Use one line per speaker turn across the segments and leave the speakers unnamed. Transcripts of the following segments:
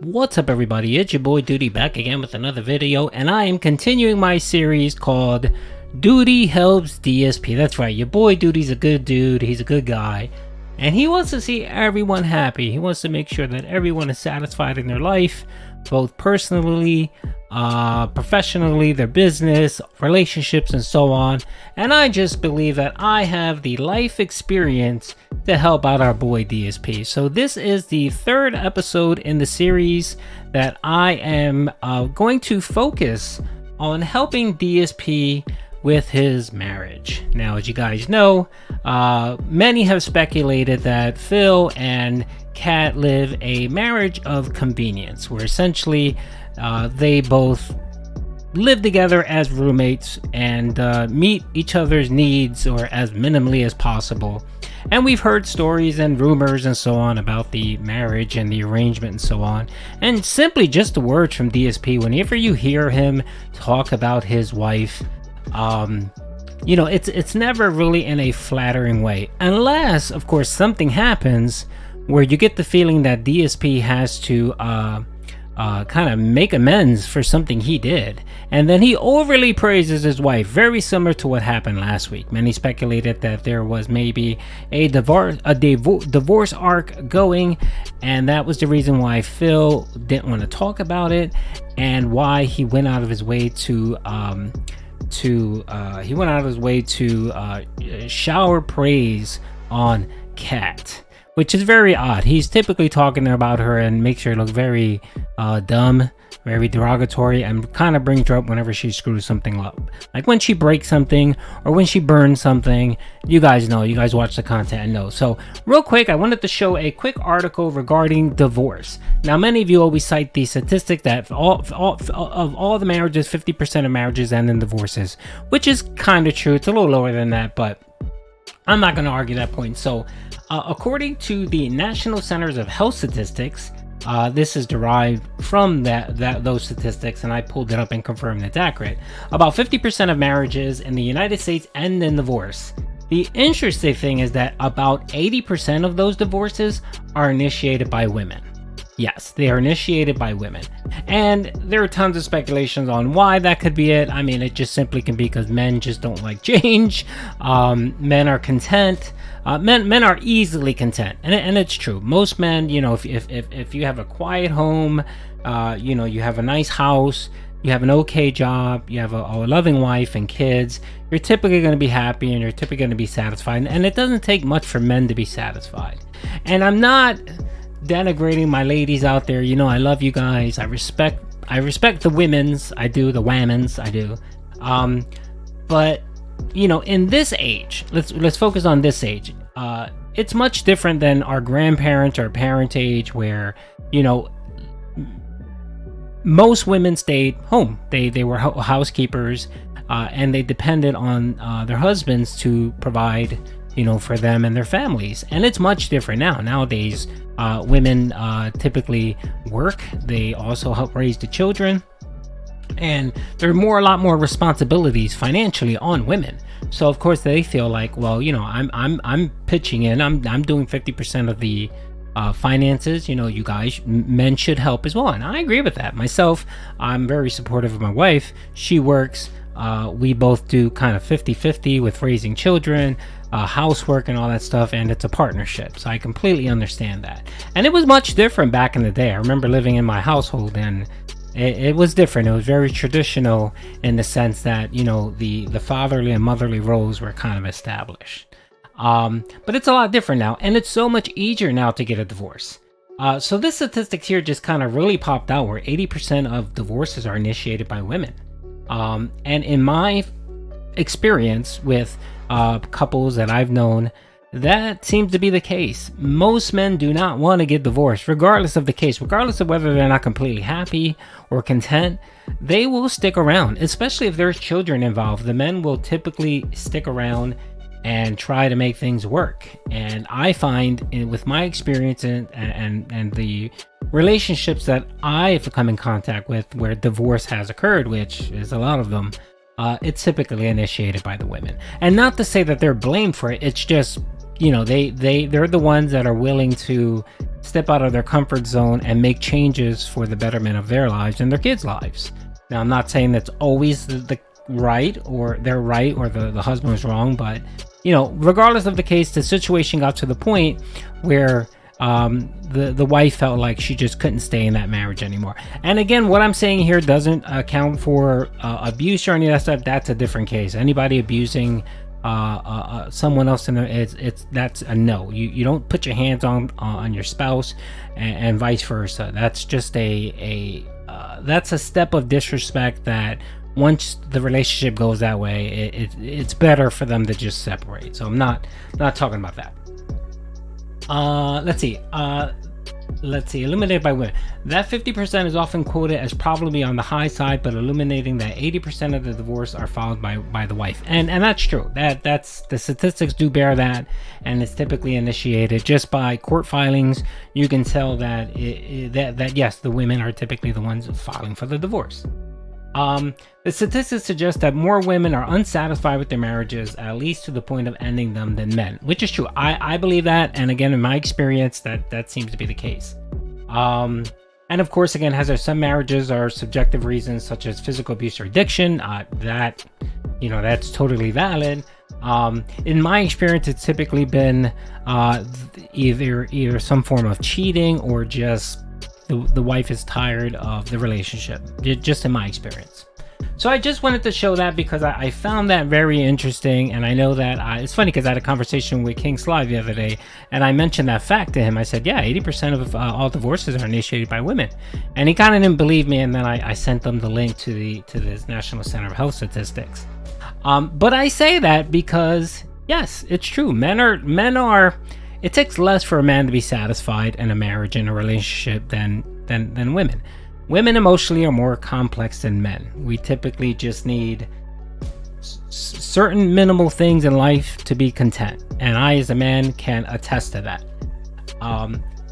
What's up, everybody? It's your boy Doody back again with another video, and I am continuing my series called Doody Helps DSP. That's right, your boy Doody's a good dude, he's a good guy, and he wants to see everyone happy. He wants to make sure that everyone is satisfied in their life, both personally, professionally, their business, relationships, and so on. And I just believe that I have the life experience to help out our boy DSP. So this is the third episode in the series that I am going to focus on helping DSP with his marriage. Now, as you guys know, many have speculated that Phil and Kat live a marriage of convenience, where essentially they both live together as roommates and meet each other's needs, or as minimally as possible. And we've heard stories and rumors and so on about the marriage and the arrangement and so on. And simply just the words from DSP, whenever you hear him talk about his wife, you know, it's never really in a flattering way, unless of course something happens where you get the feeling that DSP has to kind of make amends for something he did, and then he overly praises his wife, very similar to what happened last week. Many speculated that there was maybe a divorce arc going, and that was the reason why Phil didn't want to talk about it, and why he went out of his way to shower praise on Kat, which is very odd. He's typically talking about her and makes her look very dumb, very derogatory, and kind of brings her up whenever she screws something up. Like when she breaks something or when she burns something. You guys know, you guys watch the content and know. So real quick, I wanted to show a quick article regarding divorce. Now, many of you always cite the statistic that of all the marriages, 50% of marriages end in divorces, which is kind of true. It's a little lower than that, but I'm not going to argue that point. So according to the National Centers of Health Statistics, this is derived from those statistics, and I pulled it up and confirmed it's accurate. About 50% of marriages in the United States end in divorce. The interesting thing is that about 80% of those divorces are initiated by women. Yes, they are initiated by women. And there are tons of speculations on why that could be it. I mean, it just simply can be because men just don't like change. Men are content. Men are easily content. And it's true. Most men, you know, if you have a quiet home, you know, you have a nice house, you have an okay job, you have a loving wife and kids, you're typically going to be happy and you're typically going to be satisfied. And it doesn't take much for men to be satisfied. And I'm not denigrating my ladies out there. You know, I love you guys. I respect the women's. I do. The whammons. I do. But you know, in this age, let's focus on this age. It's much different than our grandparents or parent age, where, you know, most women stayed home. They were housekeepers, and they depended on their husbands to provide, you know, for them and their families. And it's much different now. Nowadays, women typically work. They also help raise the children, and there are a lot more responsibilities financially on women. So of course they feel like, well, you know, I'm pitching in. I'm doing 50% of the finances. You know, you guys, men should help as well, and I agree with that myself. I'm very supportive of my wife. She works. We both do kind of 50-50 with raising children, housework and all that stuff, and it's a partnership, so I completely understand that. And it was much different back in the day. I remember living in my household, and it was different. It was very traditional in the sense that, you know, the fatherly and motherly roles were kind of established. But it's a lot different now, and it's so much easier now to get a divorce. So this statistic here just kind of really popped out, where 80% of divorces are initiated by women. And in my experience with couples that I've known, that seems to be the case. Most men do not want to get divorced, regardless of the case, regardless of whether they're not completely happy or content. They will stick around, especially if there's children involved. The men will typically stick around and try to make things work. And I find, with my experience and the relationships that I've come in contact with where divorce has occurred, which is a lot of them, it's typically initiated by the women. And not to say that they're blamed for it, it's just they're the ones that are willing to step out of their comfort zone and make changes for the betterment of their lives and their kids' lives. Now, I'm not saying that's always the right, or they're right, or the husband was wrong, but regardless of the case, the situation got to the point where the wife felt like she just couldn't stay in that marriage anymore. And again, what I'm saying here doesn't account for abuse or any of that stuff. That's a different case. Anybody abusing someone else that's a no. You don't put your hands on your spouse, and vice versa. That's just that's a step of disrespect that once the relationship goes that way, it's better for them to just separate. So I'm not talking about that. Let's see. Eliminated by women. That 50% is often quoted as probably on the high side, but illuminating that 80% of the divorce are followed by the wife, and that's true. That's the statistics do bear that, and it's typically initiated just by court filings. You can tell that that yes, the women are typically the ones filing for the divorce. The statistics suggest that more women are unsatisfied with their marriages, at least to the point of ending them, than men, which is true. I believe that, and again, in my experience, that seems to be the case. And of course, again, as some marriages are subjective reasons such as physical abuse or addiction, that's totally valid. In my experience, it's typically been either some form of cheating or just the wife is tired of the relationship, just in my experience. So I just wanted to show that because I found that very interesting, and I know that it's funny because I had a conversation with King Sly the other day, and I mentioned that fact to him. I said, yeah, 80% of all divorces are initiated by women, and he kind of didn't believe me, and then I sent him the link to the National Center of Health Statistics. But I say that because yes, it's true. Men are. It takes less for a man to be satisfied in a marriage, in a relationship, than women. Women emotionally are more complex than men. We typically just need certain minimal things in life to be content, and I, as a man, can attest to that.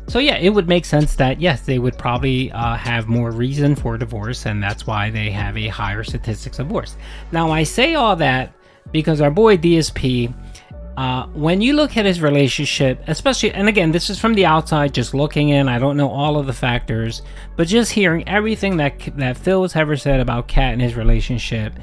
So yeah, it would make sense that yes, they would probably have more reason for divorce, and that's why they have a higher statistics of divorce. Now, I say all that because our boy DSP, when you look at his relationship, especially, and again, this is from the outside, just looking in, I don't know all of the factors, but just hearing everything that Phil has ever said about Kat and his relationship,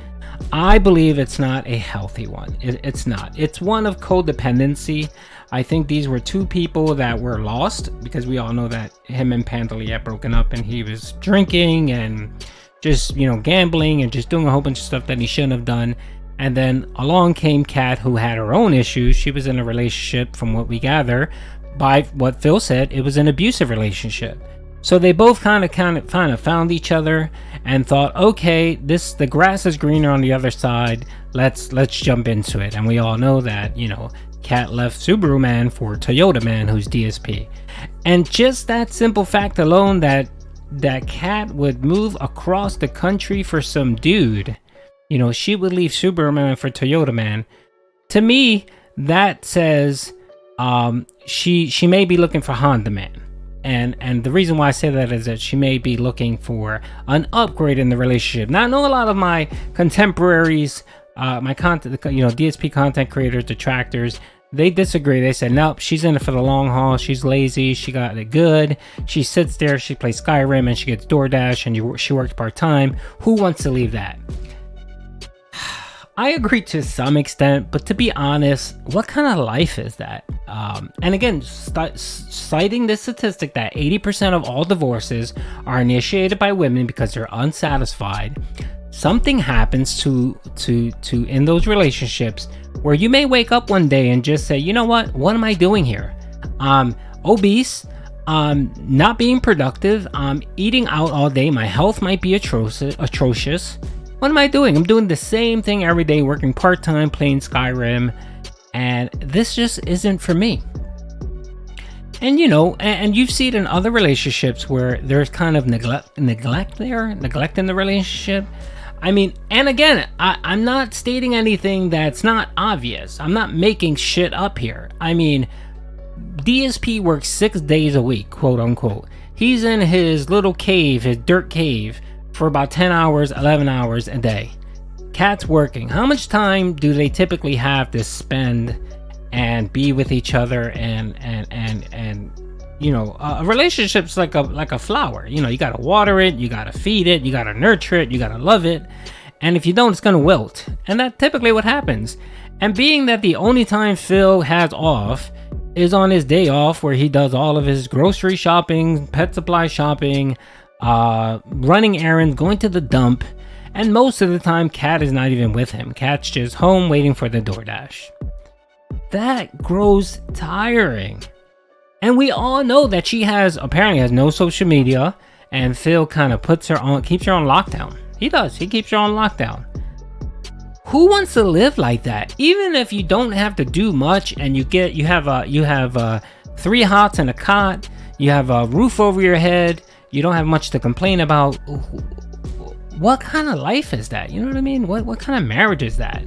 I believe it's not a healthy one. It's not. It's one of codependency. I think these were two people that were lost, because we all know that him and Pandali had broken up, and he was drinking and just, gambling and just doing a whole bunch of stuff that he shouldn't have done. And then along came Kat, who had her own issues. She was in a relationship, from what we gather, by what Phil said, it was an abusive relationship. So they both kind of found each other and thought, okay, the grass is greener on the other side. Let's jump into it. And we all know that, Kat left Subaru Man for Toyota Man, who's DSP. And just that simple fact alone, that Kat would move across the country for some dude. She would leave Subaru Man for Toyota Man. To me, that says she may be looking for Honda Man. And the reason why I say that is that she may be looking for an upgrade in the relationship. Now, I know a lot of my contemporaries, my content, DSP content creators, detractors, they disagree. They said, nope, she's in it for the long haul. She's lazy. She got it good. She sits there. She plays Skyrim and she gets DoorDash and she works part-time. Who wants to leave that? I agree to some extent, but to be honest, what kind of life is that? And again, citing this statistic that 80% of all divorces are initiated by women because they're unsatisfied, something happens to in those relationships where you may wake up one day and just say, you know what am I doing here? Obese, not being productive, eating out all day, my health might be atrocious. What am I doing? I'm doing the same thing every day, working part-time, playing Skyrim, and this just isn't for me. And and you've seen it in other relationships where there's kind of neglect in the relationship. I mean, and again, I'm not stating anything that's not obvious. I'm not making shit up here. I mean, DSP works 6 days a week, quote unquote. He's in his little cave, his dirt cave, for about 10 hours, 11 hours a day. Kat's working. How much time do they typically have to spend and be with each other, and you know, a relationship's like a flower. You know, you gotta water it, you gotta feed it, you gotta nurture it, you gotta love it, and if you don't, it's gonna wilt, and that's typically what happens. And being that the only time Phil has off is on his day off, where he does all of his grocery shopping, pet supply shopping, running errands, going to the dump, and most of the time Kat is not even with him. Kat's just home waiting for the DoorDash. That grows tiring. And we all know that she apparently has no social media, and Phil kind of keeps her on lockdown. He does. He keeps her on lockdown. Who wants to live like that? Even if you don't have to do much, and you have 3 hots and a cot, you have a roof over your head, you don't have much to complain about. What kind of life is that? You know what I mean? What kind of marriage is that?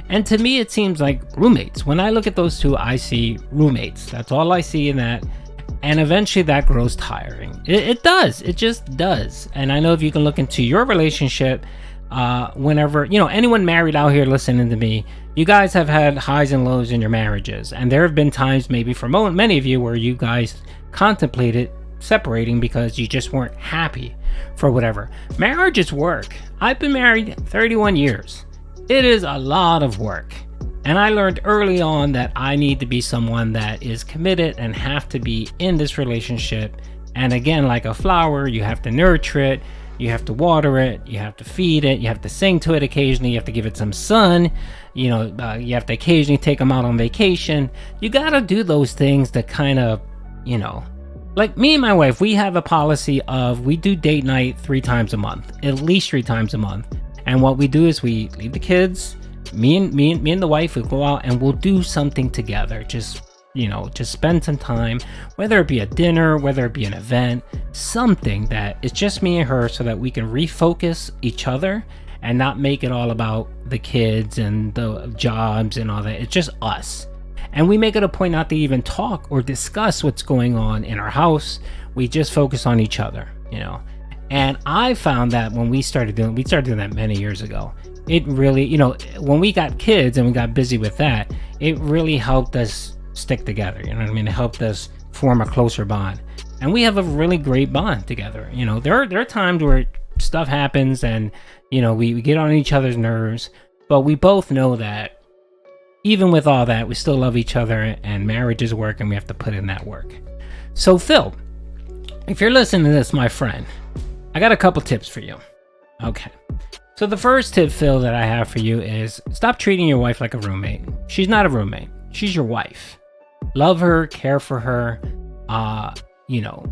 And to me, it seems like roommates. When I look at those two, I see roommates. That's all I see in that. And eventually that grows tiring. It does. It just does. And I know if you can look into your relationship, whenever, you know, anyone married out here listening to me, you guys have had highs and lows in your marriages. And there have been times, maybe for many of you, where you guys contemplated separating because you just weren't happy for whatever. Marriage is work. I've been married 31 years. It is a lot of work. And I learned early on that I need to be someone that is committed and have to be in this relationship. And again, like a flower, you have to nurture it, you have to water it, you have to feed it, you have to sing to it occasionally, you have to give it some sun, you know, you have to occasionally take them out on vacation. You gotta do those things to kind of, you know, like me and my wife, we have a policy of we do date night 3 times a month, at least 3 times a month. And what we do is we leave the kids, me and the wife, we go out and we'll do something together. Just, you know, just spend some time, whether it be a dinner, whether it be an event, something that it's just me and her, so that we can refocus each other and not make it all about the kids and the jobs and all that. It's just us. And we make it a point not to even talk or discuss what's going on in our house. We just focus on each other, you know. And I found that when we started doing that many years ago, it really, you know, when we got kids and we got busy with that, it really helped us stick together. You know what I mean? It helped us form a closer bond. And we have a really great bond together. You know, there are times where stuff happens and, you know, we get on each other's nerves, but we both know that even with all that, we still love each other, and marriage is work, and we have to put in that work. So Phil, if you're listening to this, my friend, I got a couple tips for you. Okay. So the first tip, Phil, that I have for you is stop treating your wife like a roommate. She's not a roommate. She's your wife. Love her, care for her, you know,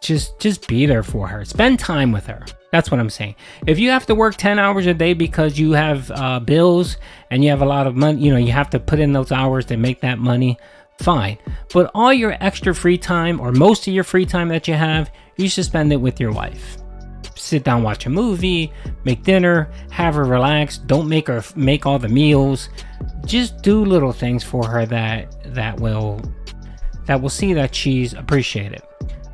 just be there for her. Spend time with her. That's what I'm saying. If you have to work 10 hours a day because you have bills and you have a lot of money, you know, you have to put in those hours to make that money, fine. But all your extra free time, or most of your free time that you have, you should spend it with your wife. Sit down, watch a movie, make dinner, have her relax. Don't make her make all the meals. Just do little things for her that will see that she's appreciated.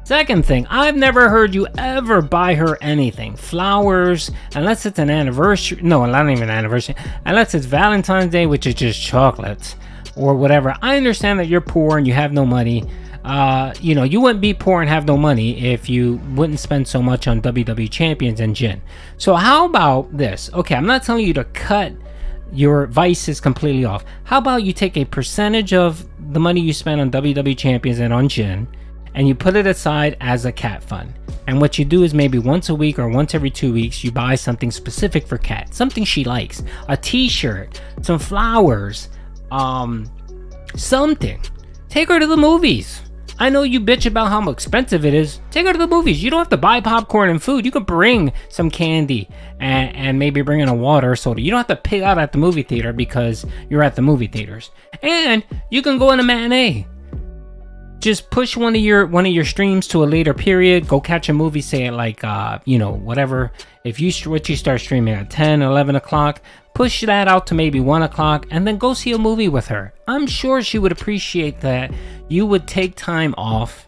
Second thing, I've never heard you ever buy her anything. Flowers, unless it's an anniversary. No, not even an anniversary. Unless it's Valentine's Day, which is just chocolates or whatever. I understand that you're poor and you have no money. You know, you wouldn't be poor and have no money if you wouldn't spend so much on WWE Champions and gin. So how about this? Okay, I'm not telling you to cut your vices completely off. How about you take a percentage of the money you spend on WWE Champions and on gin, and you put it aside as a cat fund. And what you do is maybe once a week or once every 2 weeks, you buy something specific for Kat, something she likes, a t-shirt, some flowers, something. Take her to the movies. I know you bitch about how expensive it is. Take her to the movies. You don't have to buy popcorn and food. You can bring some candy and maybe bring in a water or soda. You don't have to pay out at the movie theater because you're at the movie theaters. And you can go on a matinee. Just push one of your streams to a later period. Go catch a movie, say at like, you know, whatever. If you start streaming at 10, 11 o'clock, push that out to maybe 1 o'clock and then go see a movie with her. I'm sure she would appreciate that you would take time off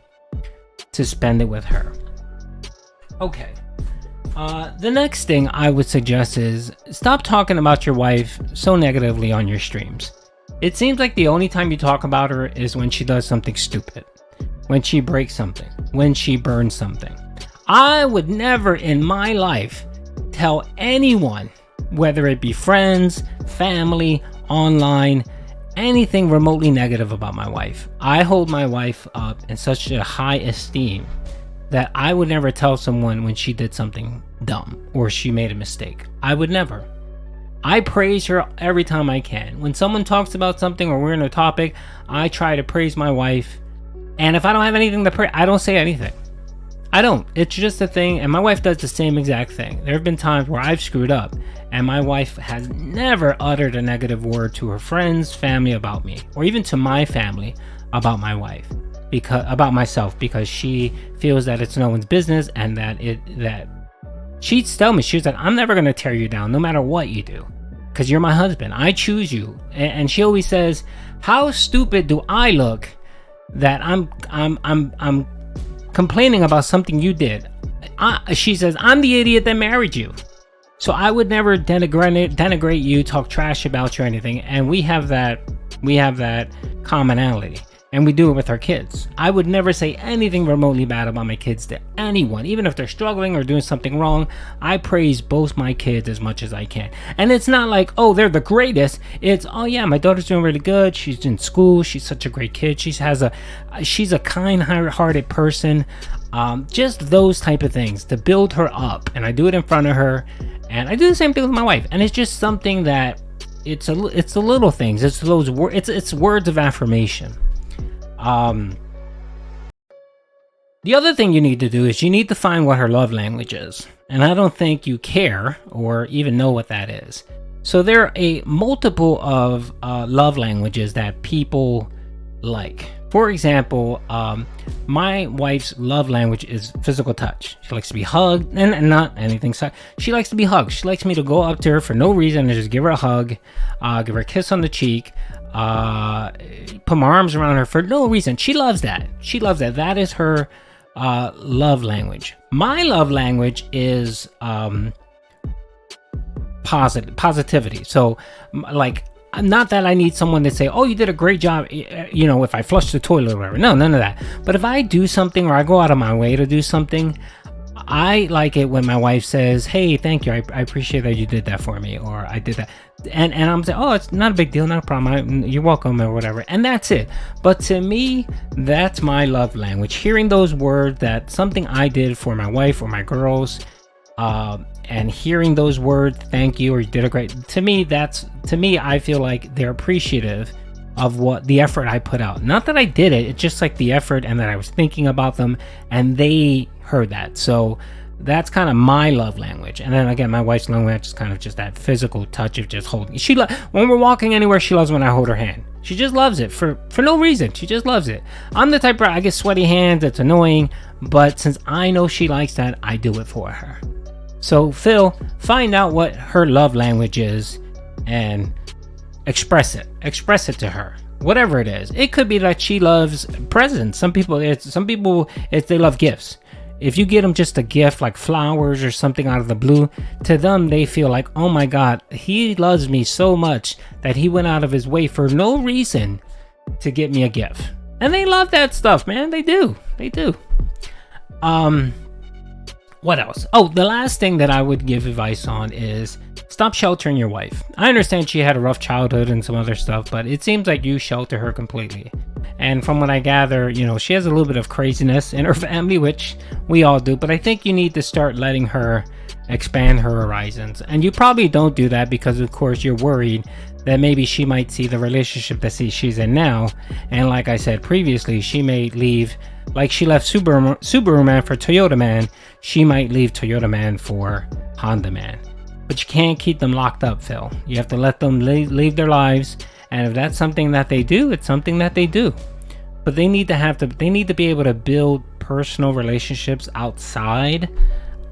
to spend it with her. Okay. The next thing I would suggest is stop talking about your wife so negatively on your streams. It seems like the only time you talk about her is when she does something stupid, when she breaks something, when she burns something. I would never in my life tell anyone, whether it be friends, family, online, anything remotely negative about my wife. I hold my wife up in such a high esteem that I would never tell someone when she did something dumb or she made a mistake. I would never. I praise her every time I can. When someone talks about something or we're in a topic, I try to praise my wife. And if I don't have anything to praise, I don't say anything. I don't. It's just a thing. And my wife does the same exact thing. There have been times where I've screwed up and my wife has never uttered a negative word to her friends, family about me, or even to my family about my wife, about myself, because she feels that it's no one's business and that she'd tell me, she was like, I'm never going to tear you down no matter what you do, because you're my husband. I choose you. And she always says, how stupid do I look that I'm complaining about something you did? She says, I'm the idiot that married you. So I would never denigrate you, talk trash about you or anything. And we have that commonality. And we do it with our kids. I would never say anything remotely bad about my kids to anyone, even if they're struggling or doing something wrong. I praise both my kids as much as I can. And it's not like, oh, they're the greatest. It's, oh yeah, my daughter's doing really good. She's in school. She's such a great kid. She's a kind-hearted person. Just those type of things to build her up. And I do it in front of her. And I do the same thing with my wife. And it's just something that it's the little things. It's those words. It's words of affirmation. The other thing you need to do is you need to find what her love language is. And I don't think you care or even know what that is. So there are a multiple of love languages that people like. For example, my wife's love language is physical touch. She likes to be hugged, and not anything. She likes to be hugged. She likes me to go up to her for no reason and just give her a hug, give her a kiss on the cheek, put my arms around her for no reason. She loves that. She loves that. That is her love language. My love language is positivity. So, like, not that I need someone to say, oh, you did a great job, you know, if I flush the toilet or whatever. No, none of that. But if I do something or I go out of my way to do something, I like it when my wife says, hey, thank you. I appreciate that you did that for me, or I did that. And I'm saying, oh, it's not a big deal, not a problem. You're welcome or whatever. And that's it. But to me, that's my love language. Hearing those words, that something I did for my wife or my girls, and hearing those words, thank you, or you did a great, to me, I feel like they're appreciative of what the effort I put out. Not that I did it, it's just like the effort and that I was thinking about them and they heard that. So that's kind of my love language. And then again, my wife's love language is kind of just that physical touch of just holding. When we're walking anywhere, she loves when I hold her hand. She just loves it for no reason. She just loves it. I'm the type where I get sweaty hands, it's annoying, but since I know she likes that, I do it for her. So Phil, find out what her love language is and express it to her, whatever it is. It could be that she loves presents. Some people they love gifts. If you get them just a gift like flowers or something out of the blue, to them they feel like, oh my god, he loves me so much that he went out of his way for no reason to get me a gift. And they love that stuff, man. They do. What else? Oh, the last thing that I would give advice on is stop sheltering your wife. I understand she had a rough childhood and some other stuff, but it seems like you shelter her completely. And from what I gather, you know, she has a little bit of craziness in her family, which we all do, but I think you need to start letting her expand her horizons. And you probably don't do that because, of course, you're worried that maybe she might see the relationship that she's in now. And like I said previously, she may leave, like she left Subaru Man for Toyota Man, she might leave Toyota Man for Honda Man. But you can't keep them locked up, Phil. You have to let them live their lives. And if that's something that they do, it's something that they do. But they need to be able to build personal relationships outside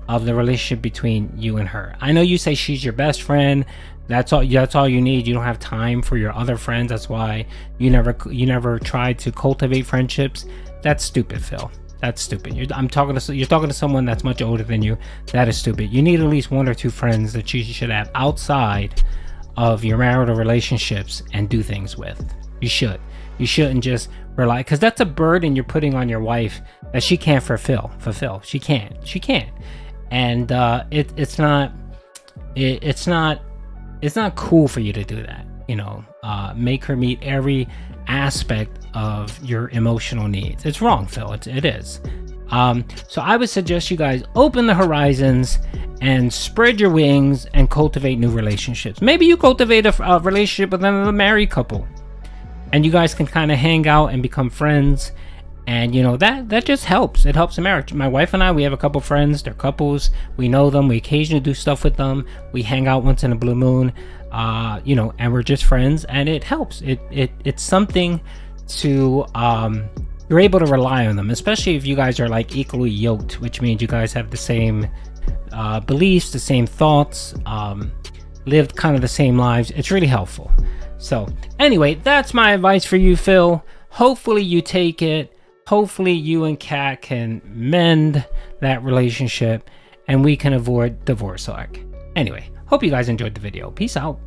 of the relationship between you and her. I know you say she's your best friend. That's all you need. You don't have time for your other friends. That's why you never tried to cultivate friendships. That's stupid, Phil. That's stupid. You're talking to someone that's much older than you. That is stupid. You need at least one or two friends that you should have outside of your marital relationships and do things with. You should. You shouldn't just rely, because that's a burden you're putting on your wife that she can't fulfill. She can't. And it's not cool for you to do that. You know, make her meet every aspect of your emotional needs. It's wrong, Phil. It is. So I would suggest you guys open the horizons and spread your wings and cultivate new relationships. Maybe you cultivate a relationship with another married couple, and you guys can kind of hang out and become friends. And you know, that just helps. It helps the marriage. My wife and I, we have a couple friends. They're couples. We know them. We occasionally do stuff with them. We hang out once in a blue moon. You know, and we're just friends, and it helps. It's something to you're able to rely on them, especially if you guys are like equally yoked, which means you guys have the same beliefs, the same thoughts, lived kind of the same lives. It's really helpful. So anyway, that's my advice for you, Phil. Hopefully you take it. Hopefully you and Kat can mend that relationship and we can avoid divorce arc. Anyway, hope you guys enjoyed the video. Peace out.